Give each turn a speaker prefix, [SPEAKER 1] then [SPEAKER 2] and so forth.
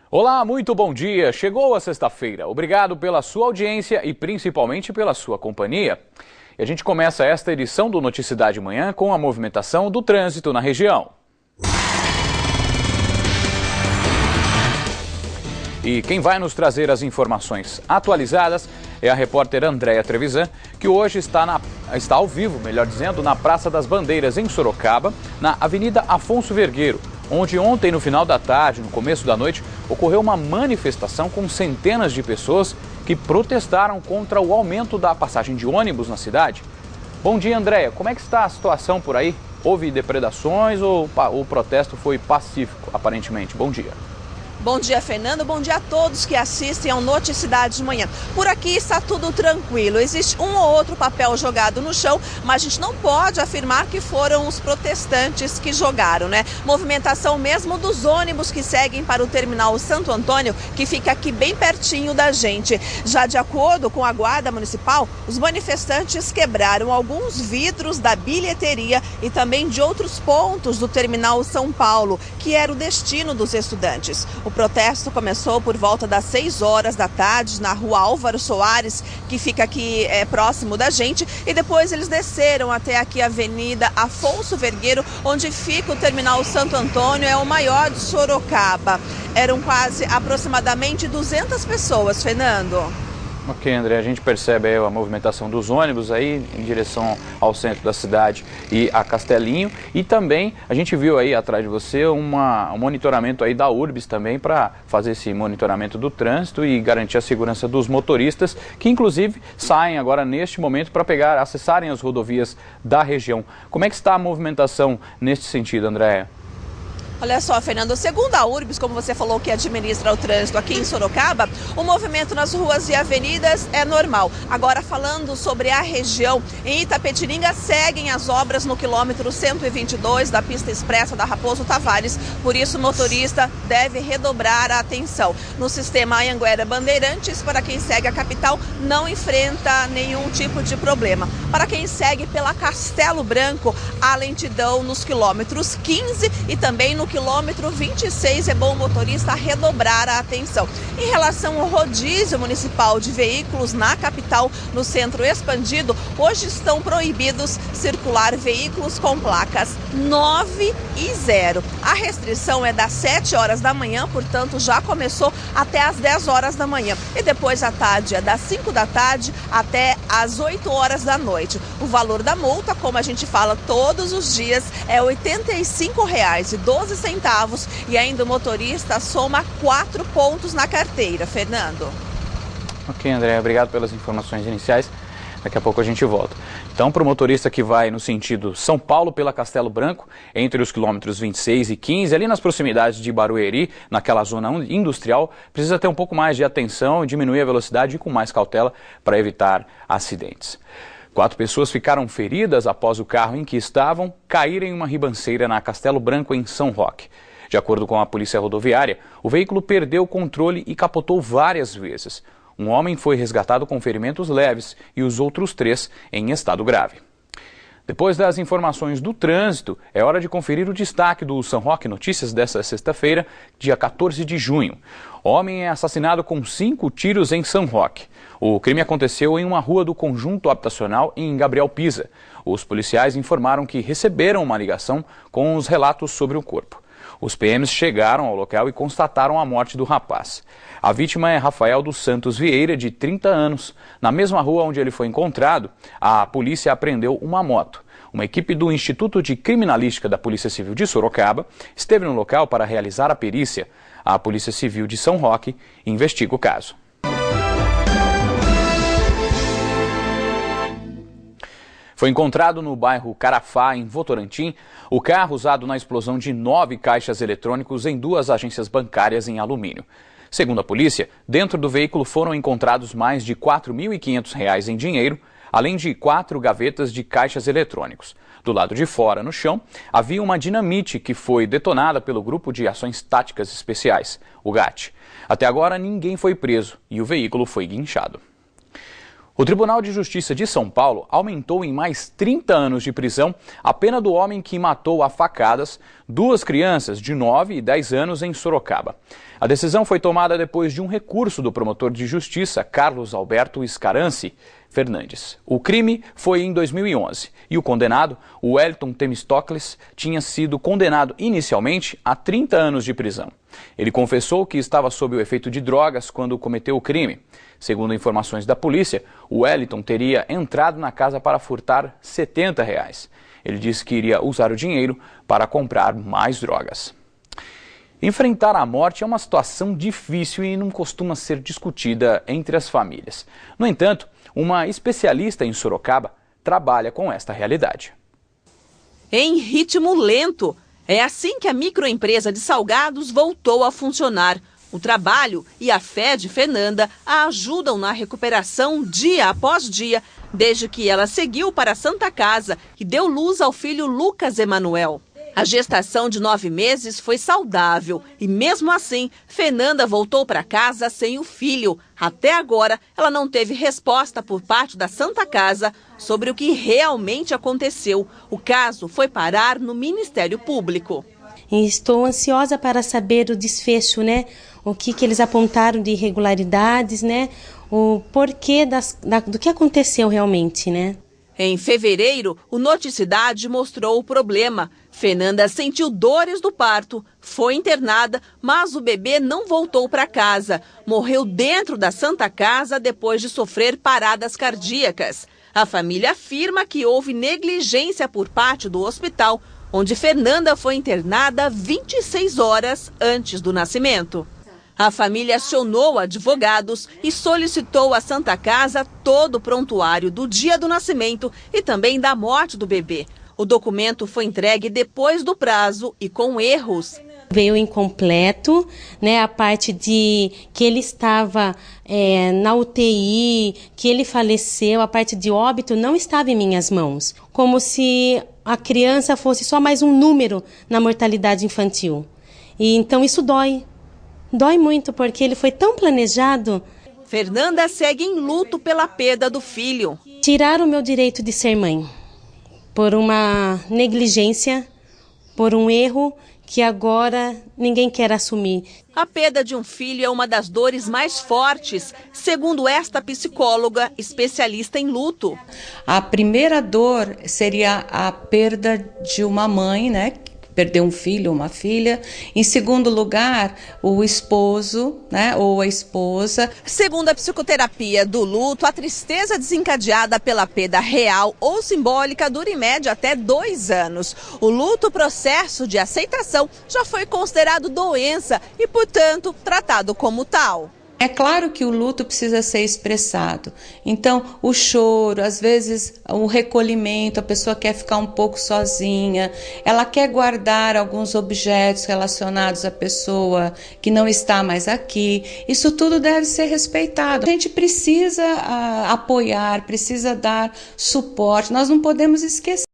[SPEAKER 1] Olá, muito bom dia. Chegou a sexta-feira. Obrigado pela sua audiência e principalmente pela sua companhia. E a gente começa esta edição do Noticidade Manhã com a movimentação do trânsito na região. E quem vai nos trazer as informações atualizadas é a repórter Andréia Trevisan, que hoje está ao vivo, melhor dizendo, na Praça das Bandeiras, em Sorocaba, na Avenida Afonso Vergueiro, onde ontem, no final da tarde, no começo da noite, ocorreu uma manifestação com centenas de pessoas que protestaram contra o aumento da passagem de ônibus na cidade. Bom dia, Andréia. Como é que está a situação por aí? Houve depredações ou o protesto foi pacífico, aparentemente? Bom dia.
[SPEAKER 2] Bom dia, Fernando. Bom dia a todos que assistem ao Noticidade de Manhã. Por aqui está tudo tranquilo. Existe um ou outro papel jogado no chão, mas a gente não pode afirmar que foram os protestantes que jogaram, né? Movimentação mesmo dos ônibus que seguem para o terminal Santo Antônio, que fica aqui bem pertinho da gente. Já de acordo com a Guarda Municipal, os manifestantes quebraram alguns vidros da bilheteria e também de outros pontos do terminal São Paulo, que era o destino dos estudantes. O protesto começou por volta das 6 horas da tarde na rua Álvaro Soares, que fica aqui próximo da gente, e depois eles desceram até aqui a Avenida Afonso Vergueiro, onde fica o terminal Santo Antônio, é o maior de Sorocaba. Eram aproximadamente 200 pessoas, Fernando.
[SPEAKER 1] Ok, André, a gente percebe aí a movimentação dos ônibus aí em direção ao centro da cidade e a Castelinho. E também a gente viu aí atrás de você um monitoramento aí da Urbis também para fazer esse monitoramento do trânsito e garantir a segurança dos motoristas, que inclusive saem agora neste momento para acessarem as rodovias da região. Como é que está a movimentação neste sentido, Andréia?
[SPEAKER 2] Olha só, Fernando, segundo a Urbis, como você falou que administra o trânsito aqui em Sorocaba, o movimento nas ruas e avenidas é normal. Agora, falando sobre a região, em Itapetininga seguem as obras no quilômetro 122 da pista expressa da Raposo Tavares, por isso o motorista deve redobrar a atenção. No sistema Anhanguera Bandeirantes, para quem segue a capital, não enfrenta nenhum tipo de problema. Para quem segue pela Castelo Branco, há lentidão nos quilômetros 15 e também no quilômetro 26, é bom o motorista redobrar a atenção. Em relação ao rodízio municipal de veículos na capital, no centro expandido, hoje estão proibidos circular veículos com placas 9 e 0. A restrição é das 7 horas da manhã, portanto já começou até às 10 horas da manhã. E depois à tarde é das 5 da tarde até às 8 horas da noite. O valor da multa, como a gente fala todos os dias, é R$ 85,12 e ainda o motorista soma 4 pontos na carteira. Fernando.
[SPEAKER 1] Ok, André, obrigado pelas informações iniciais. Daqui a pouco a gente volta. Então, para o motorista que vai no sentido São Paulo pela Castelo Branco, entre os quilômetros 26 e 15, ali nas proximidades de Barueri, naquela zona industrial, precisa ter um pouco mais de atenção, diminuir a velocidade e com mais cautela para evitar acidentes. 4 pessoas ficaram feridas após o carro em que estavam cair em uma ribanceira na Castelo Branco, em São Roque. De acordo com a polícia rodoviária, o veículo perdeu o controle e capotou várias vezes. Um homem foi resgatado com ferimentos leves e os outros 3 em estado grave. Depois das informações do trânsito, é hora de conferir o destaque do São Roque Notícias desta sexta-feira, dia 14 de junho. Homem é assassinado com 5 tiros em São Roque. O crime aconteceu em uma rua do Conjunto Habitacional em Gabriel Pisa. Os policiais informaram que receberam uma ligação com os relatos sobre o corpo. Os PMs chegaram ao local e constataram a morte do rapaz. A vítima é Rafael dos Santos Vieira, de 30 anos. Na mesma rua onde ele foi encontrado, a polícia apreendeu uma moto. Uma equipe do Instituto de Criminalística da Polícia Civil de Sorocaba esteve no local para realizar a perícia. A Polícia Civil de São Roque investiga o caso. Foi encontrado no bairro Carafá, em Votorantim, o carro usado na explosão de 9 caixas eletrônicos em 2 agências bancárias em alumínio. Segundo a polícia, dentro do veículo foram encontrados mais de R$ 4.500 em dinheiro, além de 4 gavetas de caixas eletrônicos. Do lado de fora, no chão, havia uma dinamite que foi detonada pelo Grupo de Ações Táticas Especiais, o GAT. Até agora, ninguém foi preso e o veículo foi guinchado. O Tribunal de Justiça de São Paulo aumentou em mais 30 anos de prisão a pena do homem que matou a facadas 2 crianças de 9 e 10 anos em Sorocaba. A decisão foi tomada depois de um recurso do promotor de justiça Carlos Alberto Scaranci Fernandes. O crime foi em 2011 e o condenado, o Wellington Temistocles, tinha sido condenado inicialmente a 30 anos de prisão. Ele confessou que estava sob o efeito de drogas quando cometeu o crime. Segundo informações da polícia, o Wellington teria entrado na casa para furtar R$ 70. Ele disse que iria usar o dinheiro para comprar mais drogas. Enfrentar a morte é uma situação difícil e não costuma ser discutida entre as famílias. No entanto, uma especialista em Sorocaba trabalha com esta realidade.
[SPEAKER 2] Em ritmo lento, é assim que a microempresa de salgados voltou a funcionar. O trabalho e a fé de Fernanda a ajudam na recuperação dia após dia, desde que ela seguiu para a Santa Casa e deu luz ao filho Lucas Emanuel. A gestação de 9 meses foi saudável e, mesmo assim, Fernanda voltou para casa sem o filho. Até agora, ela não teve resposta por parte da Santa Casa sobre o que realmente aconteceu. O caso foi parar no Ministério Público.
[SPEAKER 3] Estou ansiosa para saber o desfecho, né? O que eles apontaram de irregularidades, né? O porquê do que aconteceu realmente, né?
[SPEAKER 2] Em fevereiro, o Noticidade mostrou o problema. Fernanda sentiu dores do parto, foi internada, mas o bebê não voltou para casa. Morreu dentro da Santa Casa depois de sofrer paradas cardíacas. A família afirma que houve negligência por parte do hospital, onde Fernanda foi internada 26 horas antes do nascimento. A família acionou advogados e solicitou à Santa Casa todo o prontuário do dia do nascimento e também da morte do bebê. O documento foi entregue depois do prazo e com erros.
[SPEAKER 3] Veio incompleto, né, a parte de que ele estava na UTI, que ele faleceu, a parte de óbito não estava em minhas mãos. Como se a criança fosse só mais um número na mortalidade infantil. E então isso dói. Dói muito porque ele foi tão planejado.
[SPEAKER 2] Fernanda segue em luto pela perda do filho.
[SPEAKER 3] Tiraram o meu direito de ser mãe por uma negligência, por um erro que agora ninguém quer assumir.
[SPEAKER 2] A perda de um filho é uma das dores mais fortes, segundo esta psicóloga especialista em luto.
[SPEAKER 4] A primeira dor seria a perda de uma mãe, né? Perder um filho ou uma filha. Em segundo lugar, o esposo, né, ou a esposa.
[SPEAKER 2] Segundo a psicoterapia do luto, a tristeza desencadeada pela perda real ou simbólica dura em média até 2 anos. O luto, processo de aceitação, já foi considerado doença e, portanto, tratado como tal.
[SPEAKER 4] É claro que o luto precisa ser expressado. Então, o choro, às vezes o recolhimento, a pessoa quer ficar um pouco sozinha, ela quer guardar alguns objetos relacionados à pessoa que não está mais aqui. Isso tudo deve ser respeitado. A gente precisa apoiar, precisa dar suporte. Nós não podemos esquecer.